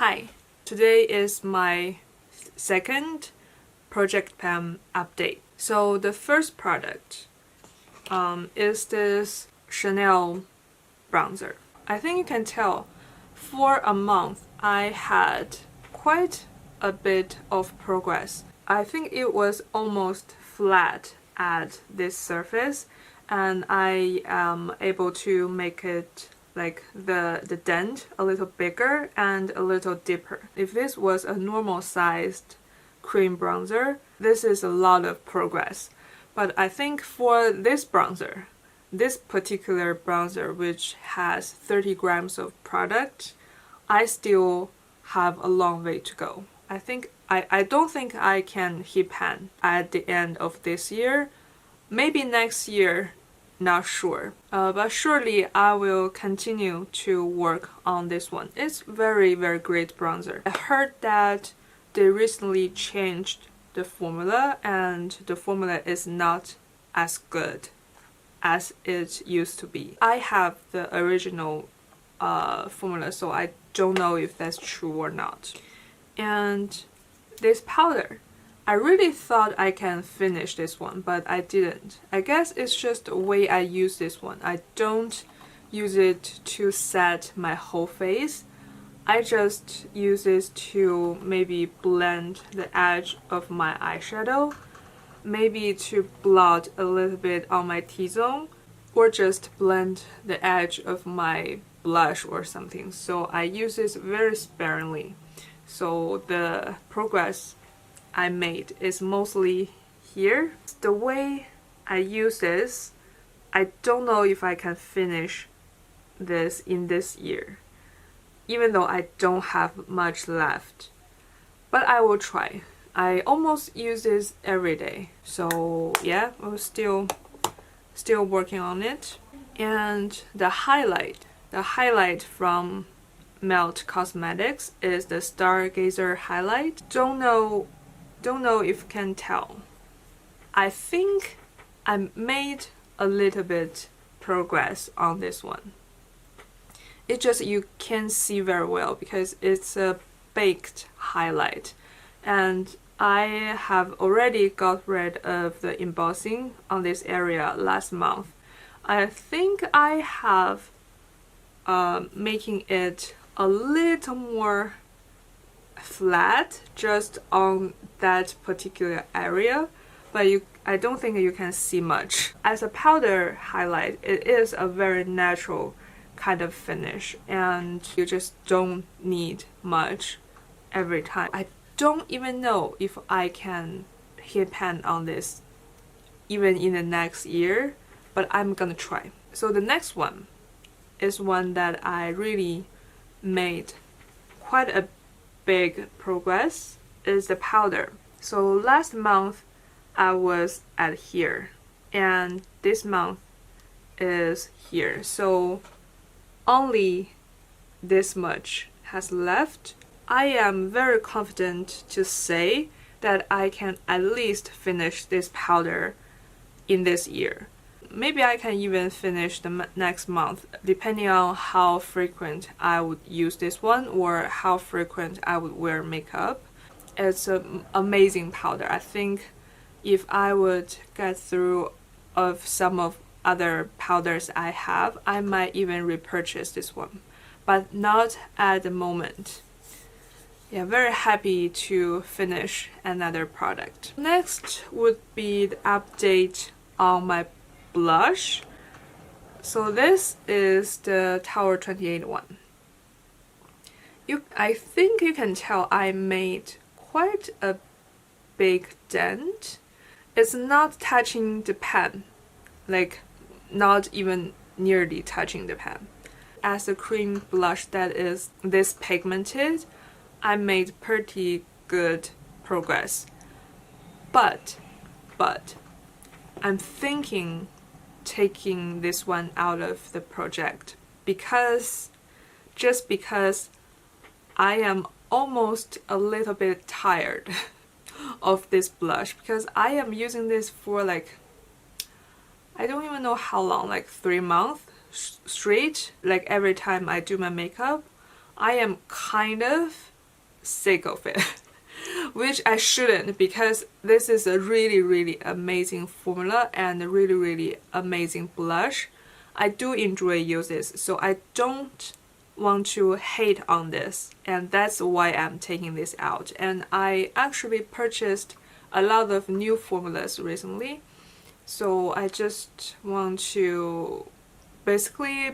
Hi, today is my second Project Pan update. So the first product is this Chanel bronzer. I think you can tell for a month I had quite a bit of progress. I think it was almost flat at this surface, and I am able to make it like the dent a little bigger and a little deeper. If this was a normal sized cream bronzer, this is a lot of progress. But I think for this bronzer, this particular bronzer, which has 30 grams of product, I still have a long way to go. I don't think I can hit pan at the end of this year. Maybe next year, not sure. But surely I will continue to work on this one. It's very great bronzer. I heard that they recently changed the formula, and the formula is not as good as it used to be. I have the original formula, so I don't know if that's true or not. And this powder, I really thought I can finish this one, but I didn't. I guess it's just the way I use this one. I don't use it to set my whole face. I just use this to maybe blend the edge of my eyeshadow, maybe to blot a little bit on my T-zone, or just blend the edge of my blush or something. So I use this very sparingly. So the progress I made is mostly here. The way I use this, I don't know if I can finish this in this year, even though I don't have much left. But I will try. I almost use this every day. So yeah, I'm still working on it. And the highlight from Melt Cosmetics is the Stargazer highlight. Don't know if you can tell. I think I made a little bit progress on this one. It just you can't see very well because it's a baked highlight, and I have already got rid of the embossing on this area last month. I think I have making it a little more flat just on that particular area, but I don't think you can see much. As a powder highlight, it is a very natural kind of finish, and you just don't need much every time. I don't even know if I can hit pan on this even in the next year, but I'm gonna try. So the next one is one that I really made quite a big progress, is the powder. So last month I was at here, and this month is here. So only this much has left. I am very confident to say that I can at least finish this powder in this year. Maybe I can even finish the next month, depending on how frequent I would use this one or how frequent I would wear makeup. It's an amazing powder. I think if I would get through of some of other powders I have, I might even repurchase this one, but not at the moment. Yeah, very happy to finish another product. Next would be the update on my blush. So this is the Tower 28 one. I think you can tell I made quite a big dent. It's not touching the pan, like not even nearly touching the pan. As a cream blush that is this pigmented, I made pretty good progress. But I'm thinking taking this one out of the project because I am almost a little bit tired of this blush, because I am using this for like, I don't even know how long, like 3 months straight. Like every time I do my makeup, I am kind of sake of it. Which I shouldn't, because this is a really amazing formula and a really amazing blush. I do enjoy use this, so I don't want to hate on this, and that's why I'm taking this out. And I actually purchased a lot of new formulas recently, so I just want to basically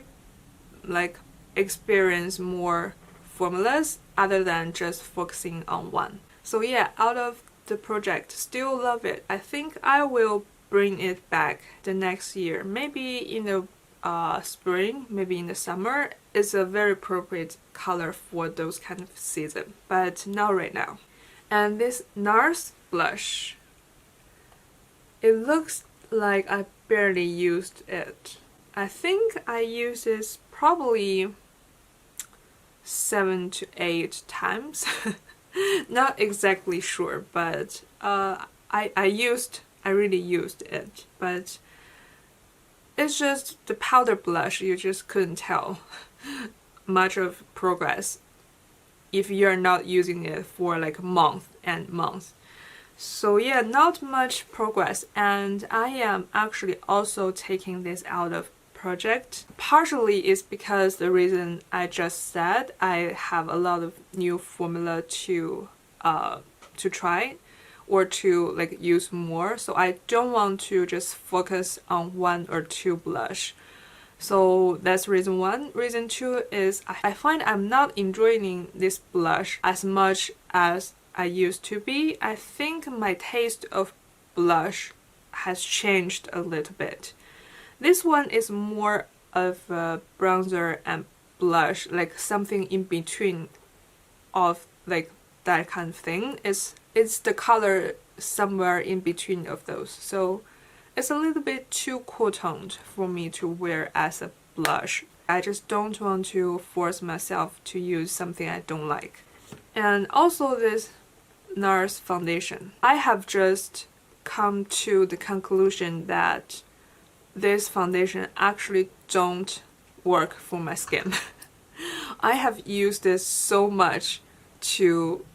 like experience more formulas other than just focusing on one. So yeah, out of the project, still love it. I think I will bring it back the next year, maybe in the spring, maybe in the summer. It's a very appropriate color for those kind of season, but not right now. And this Nars blush, it looks like I barely used it. I think I used this probably 7 to 8 times. Not exactly sure, but I really used it. But it's just the powder blush, you just couldn't tell much of progress if you're not using it for like months and months. So yeah, not much progress, and I am actually also taking this out of project. Partially is because the reason I just said, I have a lot of new formula to try or to like use more, so I don't want to just focus on 1 or 2 blush. So that's reason 1. Reason 2 is I find I'm not enjoying this blush as much as I used to be. I think my taste of blush has changed a little bit. This one is more of a bronzer and blush, like something in between of like that kind of thing. It's the color somewhere in between of those. So it's a little bit too cool toned for me to wear as a blush. I just don't want to force myself to use something I don't like. And also this Nars foundation. I have just come to the conclusion that this foundation actually don't work for my skin. I have used this so much to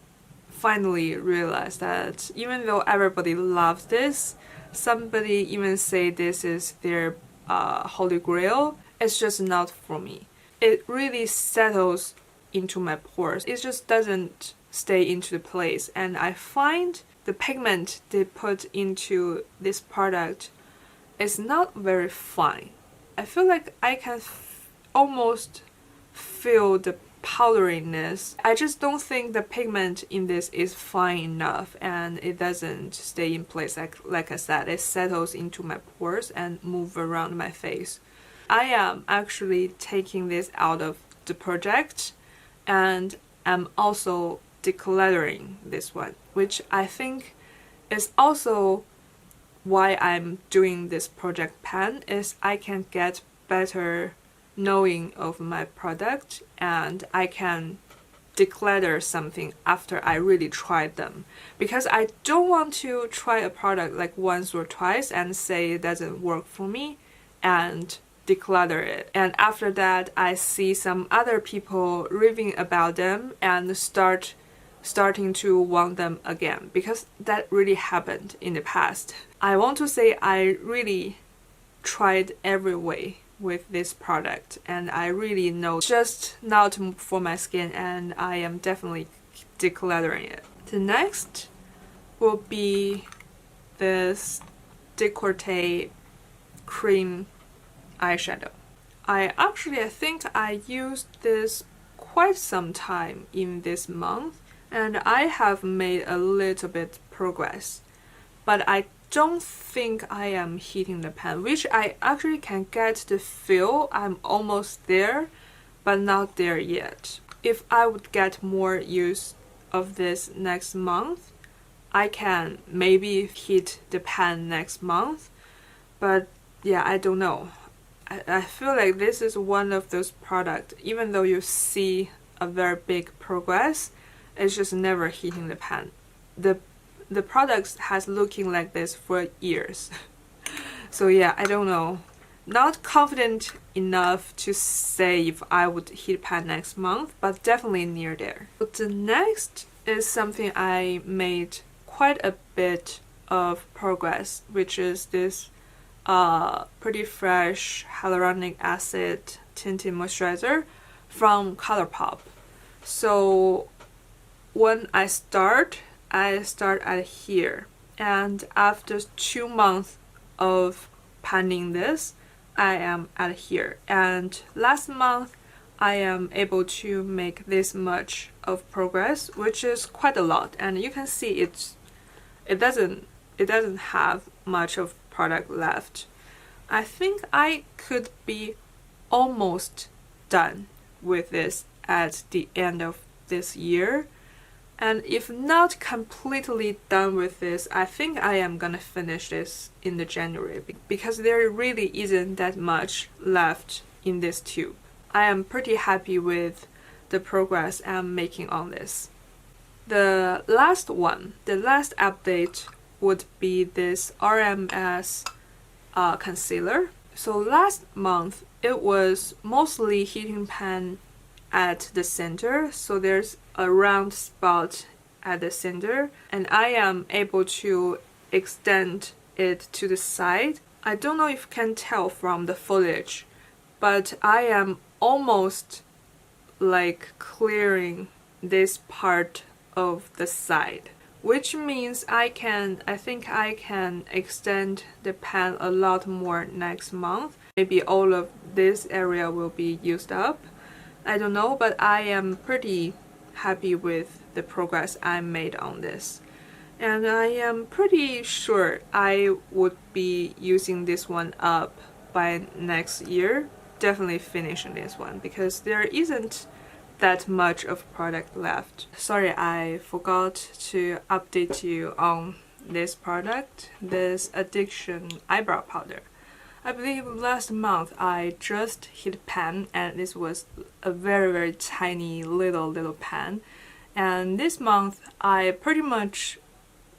finally realize that even though everybody loves this, somebody even say this is their holy grail, it's just not for me. It really settles into my pores. It just doesn't stay into the place, and I find the pigment they put into this product is not very fine. I feel like I can almost feel the powderiness. I just don't think the pigment in this is fine enough, and it doesn't stay in place. Like I said, it settles into my pores and move around my face. I am actually taking this out of the project, and I'm also decluttering this one, which I think is also why I'm doing this project pan, is I can get better knowing of my product, and I can declutter something after I really tried them, because I don't want to try a product like once or twice and say it doesn't work for me and declutter it, and after that I see some other people raving about them and starting to want them again, because that really happened in the past. I want to say I really tried every way with this product, and I really know it's just not for my skin, and I am definitely decluttering it. The next will be this Decorte cream eyeshadow. I think I used this quite some time in this month, and I have made a little bit progress, but I don't think I am hitting the pan, which I actually can get the feel I'm almost there, but not there yet. If I would get more use of this next month, I can maybe hit the pan next month, but yeah, I don't know. I feel like this is one of those products, even though you see a very big progress, it's just never hitting the pan. The product has looking like this for years. So yeah, I don't know. not confident enough to say if I would hit pan next month, but definitely near there. But the next is something I made quite a bit of progress, which is this pretty fresh hyaluronic acid tinted moisturizer from Colourpop. So when I start at here, and after 2 months of panning this, I am at here, and last month I am able to make this much of progress, which is quite a lot. And you can see it doesn't have much of product left. I think I could be almost done with this at the end of this year, and if not completely done with this, I think I am gonna finish this in the January, because there really isn't that much left in this tube. I am pretty happy with the progress I'm making on this. The last update would be this RMS concealer. So last month it was mostly hitting pan at the center, so there's a round spot at the center, and I am able to extend it to the side. I don't know if you can tell from the foliage, but I am almost like clearing this part of the side, which means I think I can extend the pan a lot more next month. Maybe all of this area will be used up, I don't know, but I am pretty happy with the progress I made on this. And I am pretty sure I would be using this one up by next year. Definitely finishing this one, because there isn't that much of product left. Sorry, I forgot to update you on this product, this Addiction eyebrow powder. I believe last month I just hit pan, and this was a very tiny little pan. And this month I pretty much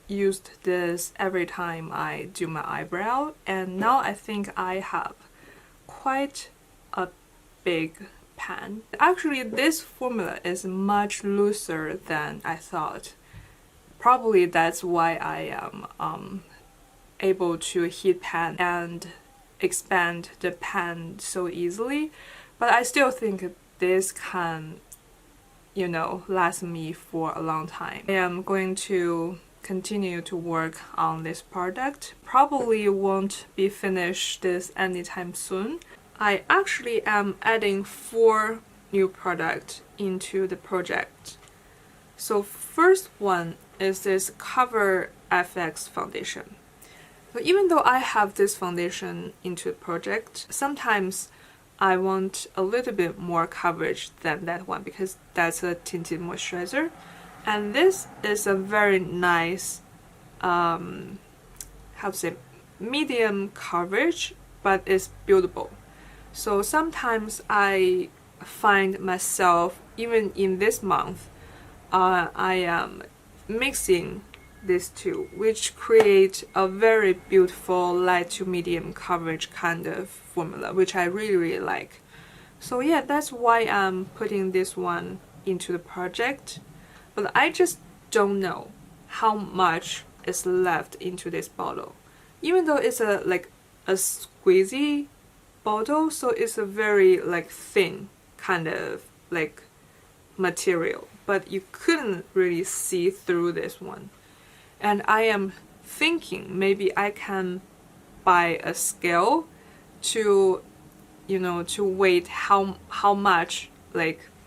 used this every time I do my eyebrow, and now I think I have quite a big pan. Actually, this formula is much looser than I thought. Probably that's why I am able to heat pan and expand the pan so easily, but I still think this can, you know, last me for a long time. I am going to continue to work on this product. Probably won't be finished this anytime soon. I actually am adding 4 new products into the project. So first one is this CoverFX foundation. So even though I have this foundation into the project, sometimes I want a little bit more coverage than that one, because that's a tinted moisturizer. And this is a very nice, how to say, medium coverage, but it's buildable. So sometimes I find myself, even in this month, I am mixing these two, which create a very beautiful light to medium coverage kind of formula, which I really like. So yeah, that's why I'm putting this one into the project. But I just don't know how much is left into this bottle. Even though it's a squeezy bottle, so it's a very thin kind of material, but you couldn't really see through this one. And I am thinking maybe I can buy a scale to, you know, to weigh how much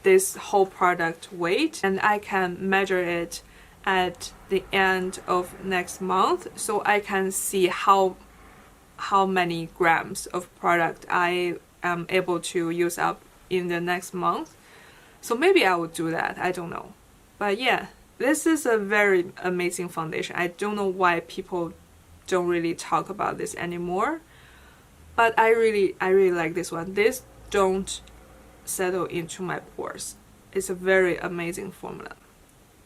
this whole product weight, and I can measure it at the end of next month, so I can see how many grams of product I am able to use up in the next month. So maybe I would do that, I don't know. But yeah, this is a very amazing foundation. I don't know why people don't really talk about this anymore, but I really like this one. This don't settle into my pores. It's a very amazing formula.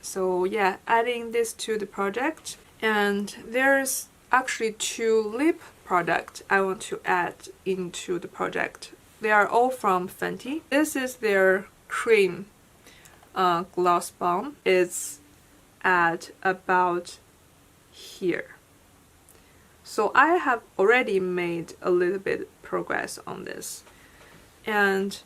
So yeah, adding this to the project. And there's actually 2 lip products I want to add into the project. They are all from Fenty. This is their cream gloss balm. It's at about here. So I have already made a little bit progress on this. And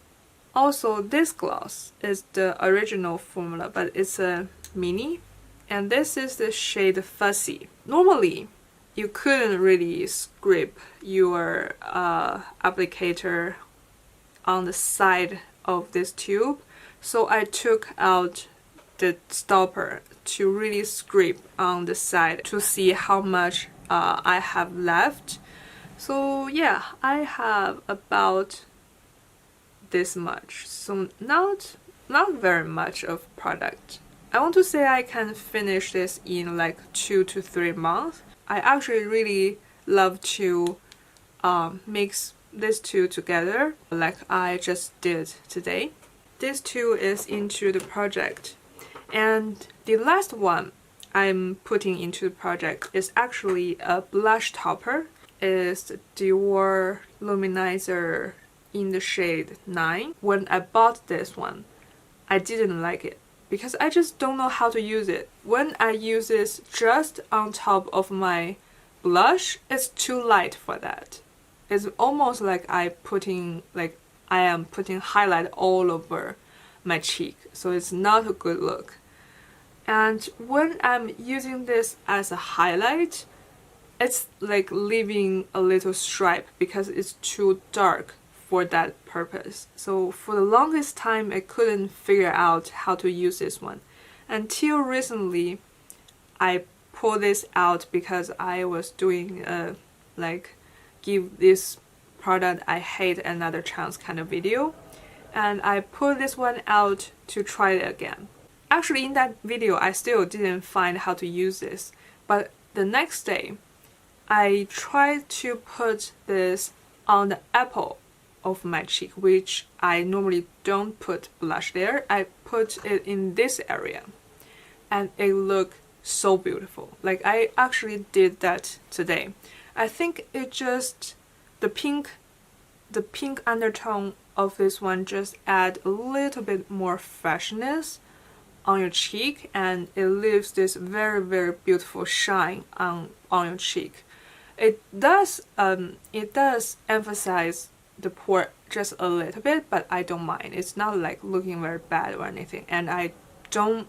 also this gloss is the original formula, but it's a mini. And this is the shade Fussy. Normally, you couldn't really scrape your applicator on the side of this tube. So I took out the stopper to really scrape on the side to see how much I have left. So yeah, I have about this much. So not very much of product. I want to say I can finish this in like 2 to 3 months. I actually really love to mix these two together like I just did today. This too is into the project. And the last one I'm putting into the project is actually a blush topper. It's the Dior Luminizer in the shade 9. When I bought this one, I didn't like it because I just don't know how to use it. When I use this just on top of my blush, it's too light for that. It's almost like I am putting highlight all over my cheek, so it's not a good look. And when I'm using this as a highlight, it's like leaving a little stripe because it's too dark for that purpose. So for the longest time I couldn't figure out how to use this one. Until recently I pulled this out because I was doing like give this product I hate another chance kind of video, and I pulled this one out to try it again. Actually in that video I still didn't find how to use this, but the next day I tried to put this on the apple of my cheek, which I normally don't put blush there. I put it in this area and it looked so beautiful. Like I actually did that today. I think it just the pink undertone of this one just add a little bit more freshness on your cheek, and it leaves this very beautiful shine on your cheek. It does emphasize the pore just a little bit, but I don't mind. It's not like looking very bad or anything, and I don't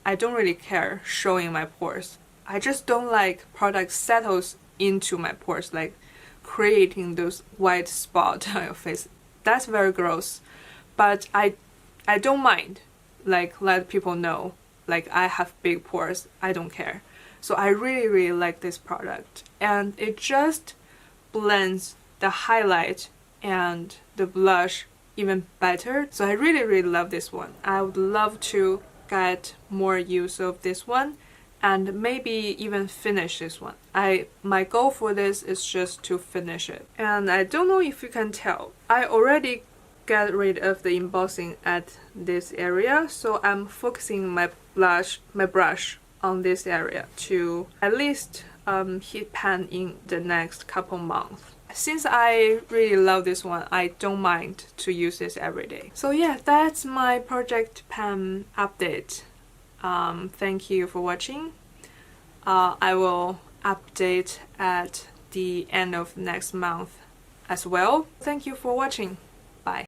really care showing my pores. I just don't like product settles into my pores, like creating those white spots on your face. That's very gross, but I don't mind, like let people know like I have big pores. I don't care. So I really like this product, and it just blends the highlight and the blush even better. So I really love this one. I would love to get more use of this one and maybe even finish this one. My goal for this is just to finish it. And I don't know if you can tell, I already got rid of the embossing at this area, so I'm focusing my brush on this area to at least hit pan in the next couple months. Since I really love this one, I don't mind to use this every day. So yeah, that's my project pan update. Thank you for watching. I will update at the end of next month as well. Thank you for watching. Bye.